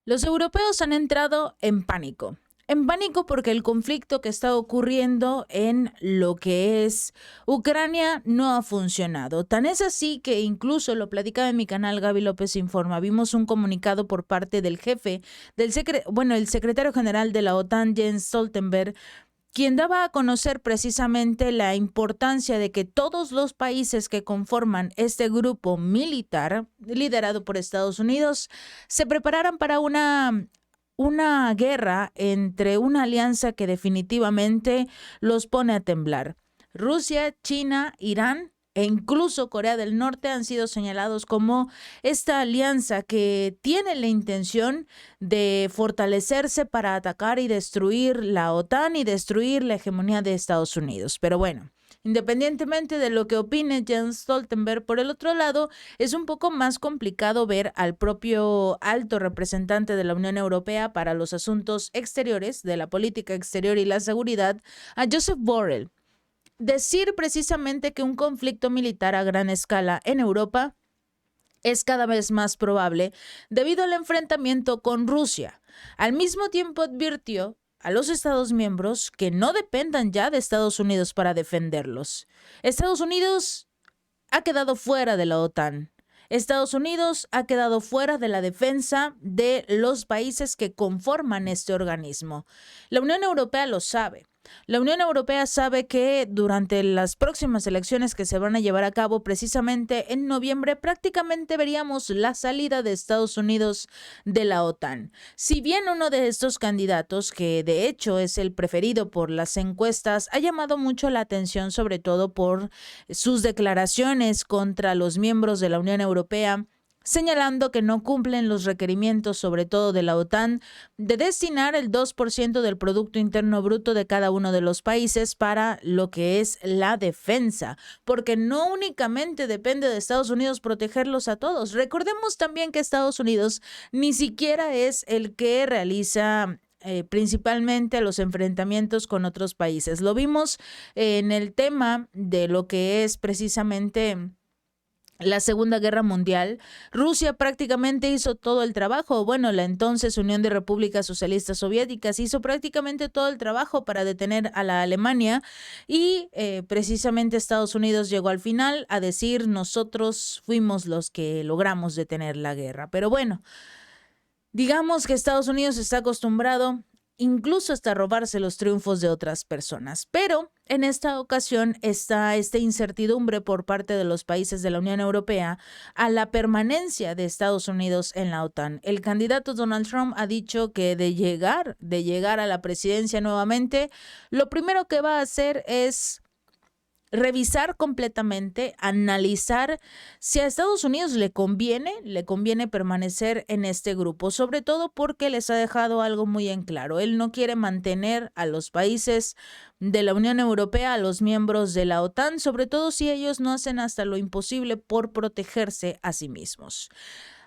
Los europeos han entrado en pánico. En pánico porque el conflicto que está ocurriendo en lo que es Ucrania no ha funcionado. Tan es así que incluso lo platicaba en mi canal Gaby López Informa. Vimos un comunicado por parte del jefe el secretario general de la OTAN, Jens Stoltenberg, quien daba a conocer precisamente la importancia de que todos los países que conforman este grupo militar, liderado por Estados Unidos, se prepararan para una guerra entre una alianza que definitivamente los pone a temblar. Rusia, China, Irán e incluso Corea del Norte han sido señalados como esta alianza que tiene la intención de fortalecerse para atacar y destruir la OTAN y destruir la hegemonía de Estados Unidos. Pero bueno, independientemente de lo que opine Jens Stoltenberg, por el otro lado, es un poco más complicado ver al propio alto representante de la Unión Europea para los asuntos exteriores, de la política exterior y la seguridad, a Joseph Borrell, decir precisamente que un conflicto militar a gran escala en Europa es cada vez más probable debido al enfrentamiento con Rusia. Al mismo tiempo advirtió a los Estados miembros que no dependan ya de Estados Unidos para defenderlos. Estados Unidos ha quedado fuera de la OTAN. Estados Unidos ha quedado fuera de la defensa de los países que conforman este organismo. La Unión Europea lo sabe. La Unión Europea sabe que durante las próximas elecciones que se van a llevar a cabo precisamente en noviembre, prácticamente veríamos la salida de Estados Unidos de la OTAN. Si bien uno de estos candidatos, que de hecho es el preferido por las encuestas, ha llamado mucho la atención, sobre todo por sus declaraciones contra los miembros de la Unión Europea, señalando que no cumplen los requerimientos, sobre todo de la OTAN, de destinar el 2% del Producto Interno Bruto de cada uno de los países para lo que es la defensa, porque no únicamente depende de Estados Unidos protegerlos a todos. Recordemos también que Estados Unidos ni siquiera es el que realiza principalmente los enfrentamientos con otros países. Lo vimos en el tema de lo que es precisamente la Segunda Guerra Mundial. Rusia prácticamente hizo todo el trabajo. Bueno, la entonces Unión de Repúblicas Socialistas Soviéticas hizo prácticamente todo el trabajo para detener a la Alemania y precisamente Estados Unidos llegó al final a decir: nosotros fuimos los que logramos detener la guerra. Pero bueno, digamos que Estados Unidos está acostumbrado incluso hasta robarse los triunfos de otras personas. Pero en esta ocasión está esta incertidumbre por parte de los países de la Unión Europea a la permanencia de Estados Unidos en la OTAN. El candidato Donald Trump ha dicho que de llegar a la presidencia nuevamente, lo primero que va a hacer es revisar completamente, analizar si a Estados Unidos le conviene permanecer en este grupo, sobre todo porque les ha dejado algo muy en claro. Él no quiere mantener a los países de la Unión Europea, a los miembros de la OTAN, sobre todo si ellos no hacen hasta lo imposible por protegerse a sí mismos.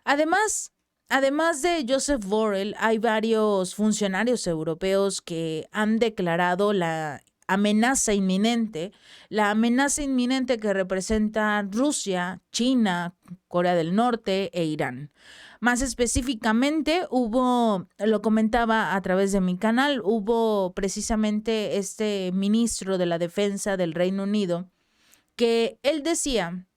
Además de Joseph Borrell, hay varios funcionarios europeos que han declarado la amenaza inminente que representa Rusia, China, Corea del Norte e Irán. Más específicamente, lo comentaba a través de mi canal, hubo precisamente este ministro de la Defensa del Reino Unido que él decía,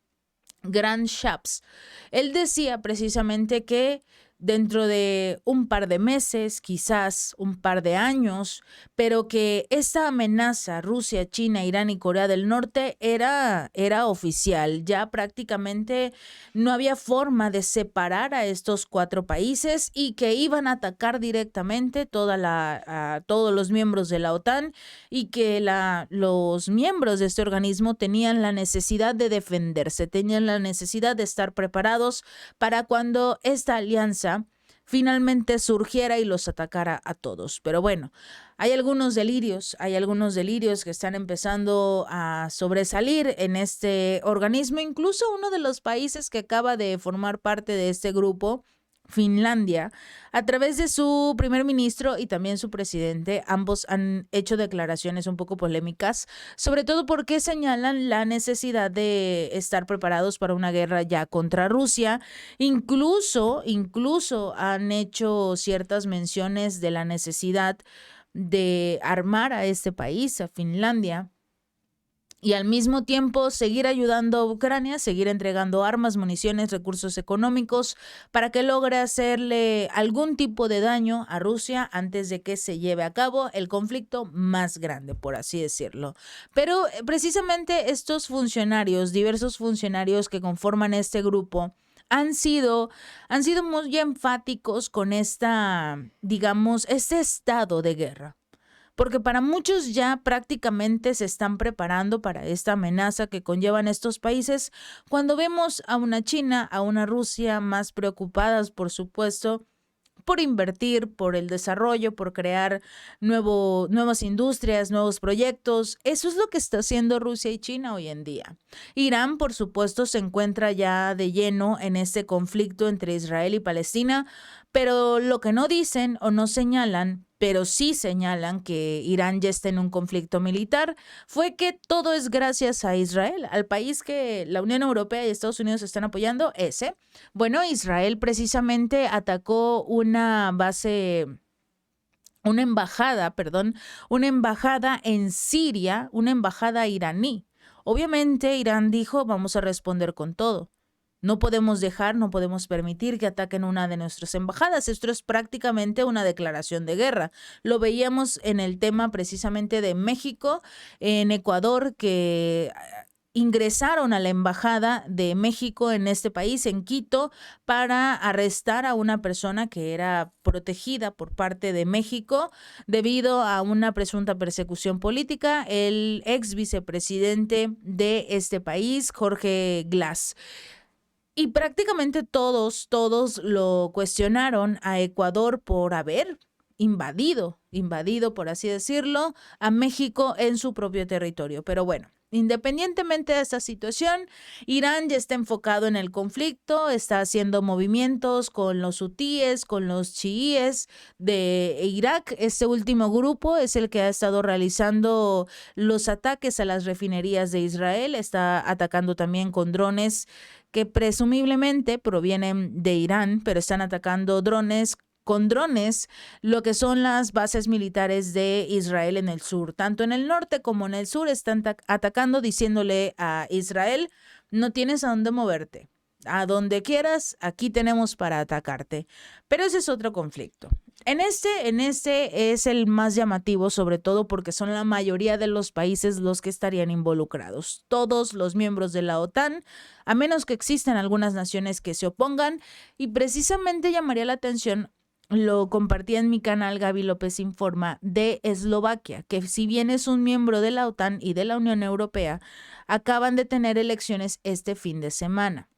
Grant Shapps, él decía precisamente que dentro de un par de meses, quizás un par de años, pero que esta amenaza Rusia, China, Irán y Corea del Norte era oficial. Ya prácticamente no había forma de separar a estos cuatro países y que iban a atacar directamente a todos los miembros de la OTAN y que los miembros de este organismo tenían la necesidad de defenderse, tenían la necesidad de estar preparados para cuando esta alianza finalmente surgiera y los atacara a todos. Pero bueno, hay algunos delirios que están empezando a sobresalir en este organismo. Incluso uno de los países que acaba de formar parte de este grupo, Finlandia, a través de su primer ministro y también su presidente. Ambos han hecho declaraciones un poco polémicas, sobre todo porque señalan la necesidad de estar preparados para una guerra ya contra Rusia. Incluso han hecho ciertas menciones de la necesidad de armar a este país, a Finlandia, y al mismo tiempo seguir ayudando a Ucrania, seguir entregando armas, municiones, recursos económicos para que logre hacerle algún tipo de daño a Rusia antes de que se lleve a cabo el conflicto más grande, por así decirlo. Pero precisamente estos funcionarios, diversos funcionarios que conforman este grupo, han sido muy enfáticos con este estado de guerra. Porque para muchos ya prácticamente se están preparando para esta amenaza que conllevan estos países, cuando vemos a una China, a una Rusia más preocupadas, por supuesto, por invertir, por el desarrollo, por crear nuevas industrias, nuevos proyectos. Eso es lo que está haciendo Rusia y China hoy en día. Irán, por supuesto, se encuentra ya de lleno en este conflicto entre Israel y Palestina, pero lo que no dicen o no señalan, pero sí señalan que Irán ya está en un conflicto militar, fue que todo es gracias a Israel, al país que la Unión Europea y Estados Unidos están apoyando, ese. Bueno, Israel precisamente atacó una embajada en Siria, una embajada iraní. Obviamente Irán dijo, vamos a responder con todo. No podemos permitir que ataquen una de nuestras embajadas. Esto es prácticamente una declaración de guerra. Lo veíamos en el tema precisamente de México, en Ecuador, que ingresaron a la embajada de México en este país, en Quito, para arrestar a una persona que era protegida por parte de México debido a una presunta persecución política, el ex vicepresidente de este país, Jorge Glass. Y prácticamente todos lo cuestionaron a Ecuador por haber invadido, por así decirlo, a México en su propio territorio. Pero bueno, independientemente de esta situación, Irán ya está enfocado en el conflicto, está haciendo movimientos con los hutíes, con los chiíes de Irak. Este último grupo es el que ha estado realizando los ataques a las refinerías de Israel, está atacando también con drones que presumiblemente provienen de Irán, pero están atacando con drones, lo que son las bases militares de Israel en el sur. Tanto en el norte como en el sur están atacando, diciéndole a Israel, no tienes a dónde moverte. A donde quieras, aquí tenemos para atacarte. Pero ese es otro conflicto. En este es el más llamativo, sobre todo porque son la mayoría de los países los que estarían involucrados. Todos los miembros de la OTAN, a menos que existan algunas naciones que se opongan, y precisamente llamaría la atención, lo compartí en mi canal Gaby López Informa, de Eslovaquia, que si bien es un miembro de la OTAN y de la Unión Europea, acaban de tener elecciones este fin de semana.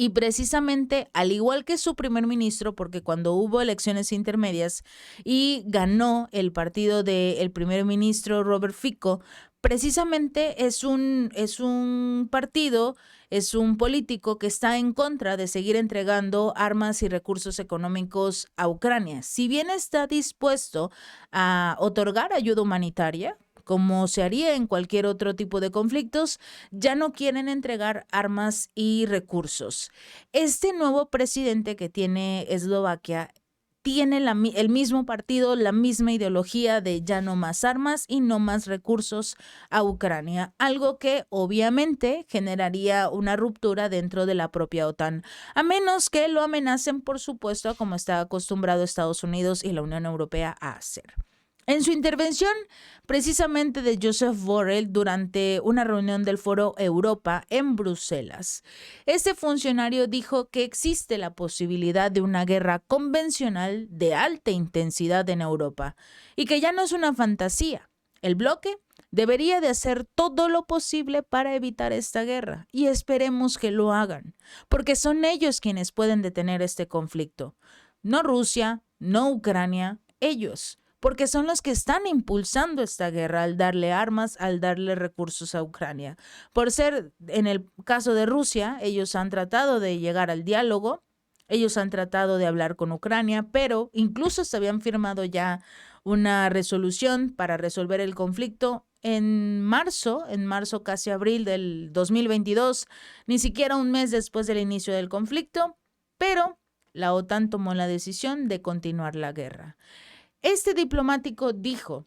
Y precisamente, al igual que su primer ministro, porque cuando hubo elecciones intermedias y ganó el partido del primer ministro Robert Fico, precisamente es un partido, es un político que está en contra de seguir entregando armas y recursos económicos a Ucrania. Si bien está dispuesto a otorgar ayuda humanitaria, como se haría en cualquier otro tipo de conflictos, ya no quieren entregar armas y recursos. Este nuevo presidente que tiene Eslovaquia tiene el mismo partido, la misma ideología de ya no más armas y no más recursos a Ucrania, algo que obviamente generaría una ruptura dentro de la propia OTAN, a menos que lo amenacen, por supuesto, como está acostumbrado Estados Unidos y la Unión Europea a hacer. En su intervención, precisamente de Josep Borrell, durante una reunión del Foro Europa en Bruselas, este funcionario dijo que existe la posibilidad de una guerra convencional de alta intensidad en Europa y que ya no es una fantasía. El bloque debería de hacer todo lo posible para evitar esta guerra y esperemos que lo hagan, porque son ellos quienes pueden detener este conflicto. No Rusia, no Ucrania, ellos. Porque son los que están impulsando esta guerra al darle armas, al darle recursos a Ucrania. Por ser, en el caso de Rusia, ellos han tratado de llegar al diálogo, Ellos han tratado de hablar con Ucrania, pero incluso se habían firmado ya una resolución para resolver el conflicto en marzo casi abril del 2022, ni siquiera un mes después del inicio del conflicto, pero la OTAN tomó la decisión de continuar la guerra. Este diplomático dijo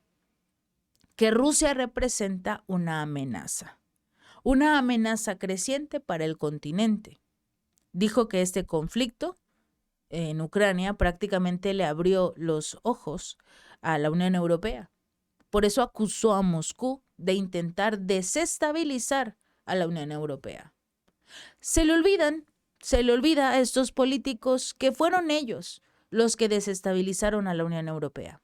que Rusia representa una amenaza creciente para el continente. Dijo que este conflicto en Ucrania prácticamente le abrió los ojos a la Unión Europea. Por eso acusó a Moscú de intentar desestabilizar a la Unión Europea. Se le olvida a estos políticos que fueron ellos los que desestabilizaron a la Unión Europea.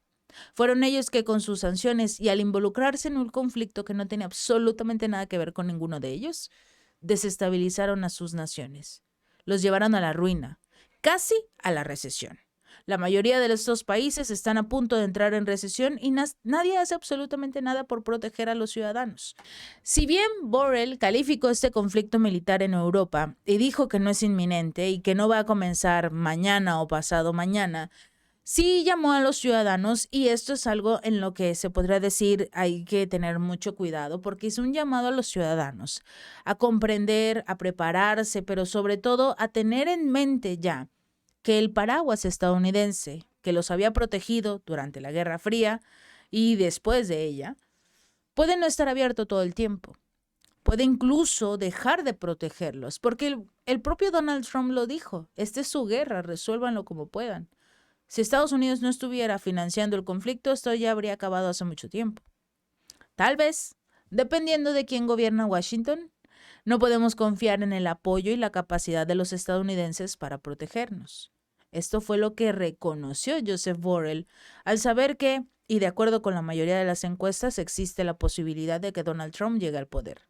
Fueron ellos que con sus sanciones y al involucrarse en un conflicto que no tenía absolutamente nada que ver con ninguno de ellos, desestabilizaron a sus naciones. Los llevaron a la ruina, casi a la recesión. La mayoría de estos países están a punto de entrar en recesión y nadie hace absolutamente nada por proteger a los ciudadanos. Si bien Borrell calificó este conflicto militar en Europa y dijo que no es inminente y que no va a comenzar mañana o pasado mañana, sí llamó a los ciudadanos, y esto es algo en lo que se podría decir hay que tener mucho cuidado, porque es un llamado a los ciudadanos a comprender, a prepararse, pero sobre todo a tener en mente ya que el paraguas estadounidense, que los había protegido durante la Guerra Fría y después de ella, puede no estar abierto todo el tiempo. Puede incluso dejar de protegerlos, porque el propio Donald Trump lo dijo. Esta es su guerra, resuélvanlo como puedan. Si Estados Unidos no estuviera financiando el conflicto, esto ya habría acabado hace mucho tiempo. Tal vez, dependiendo de quién gobierna Washington, no podemos confiar en el apoyo y la capacidad de los estadounidenses para protegernos. Esto fue lo que reconoció Joseph Borrell al saber que, y de acuerdo con la mayoría de las encuestas, existe la posibilidad de que Donald Trump llegue al poder.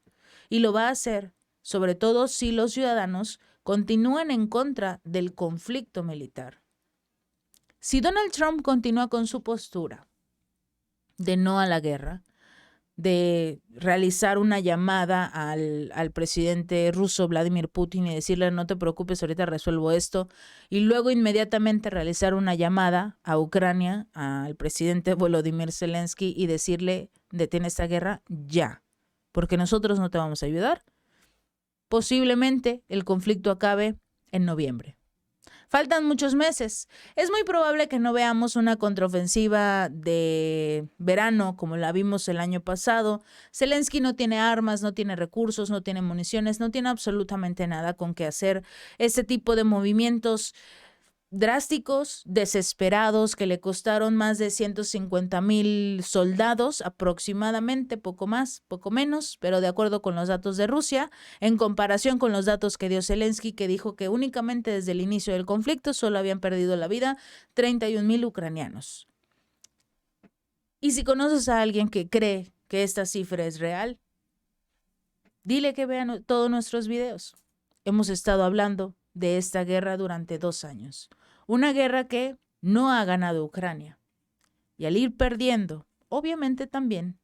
Y lo va a hacer, sobre todo si los ciudadanos continúan en contra del conflicto militar. Si Donald Trump continúa con su postura de no a la guerra, de realizar una llamada al presidente ruso Vladimir Putin y decirle no te preocupes, ahorita resuelvo esto, y luego inmediatamente realizar una llamada a Ucrania, al presidente Volodymyr Zelensky, y decirle detén esta guerra ya, porque nosotros no te vamos a ayudar, posiblemente el conflicto acabe en noviembre. Faltan muchos meses. Es muy probable que no veamos una contraofensiva de verano como la vimos el año pasado. Zelensky no tiene armas, no tiene recursos, no tiene municiones, no tiene absolutamente nada con que hacer ese tipo de movimientos drásticos, desesperados, que le costaron más de 150,000 soldados aproximadamente, poco más, poco menos, pero de acuerdo con los datos de Rusia, en comparación con los datos que dio Zelensky, que dijo que únicamente desde el inicio del conflicto solo habían perdido la vida 31,000 ucranianos. Y si conoces a alguien que cree que esta cifra es real, dile que vean todos nuestros videos. Hemos estado hablando de esta guerra durante 2 años. Una guerra que no ha ganado Ucrania. Y al ir perdiendo, obviamente también,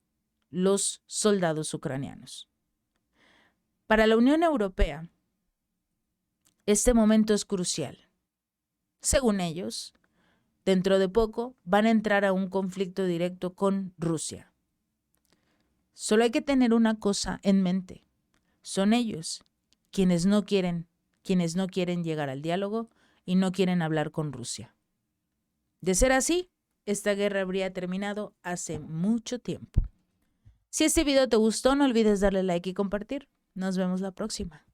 los soldados ucranianos. Para la Unión Europea, este momento es crucial. Según ellos, dentro de poco van a entrar a un conflicto directo con Rusia. Solo hay que tener una cosa en mente. Son ellos quienes no quieren llegar al diálogo y no quieren hablar con Rusia. De ser así, esta guerra habría terminado hace mucho tiempo. Si este video te gustó, no olvides darle like y compartir. Nos vemos la próxima.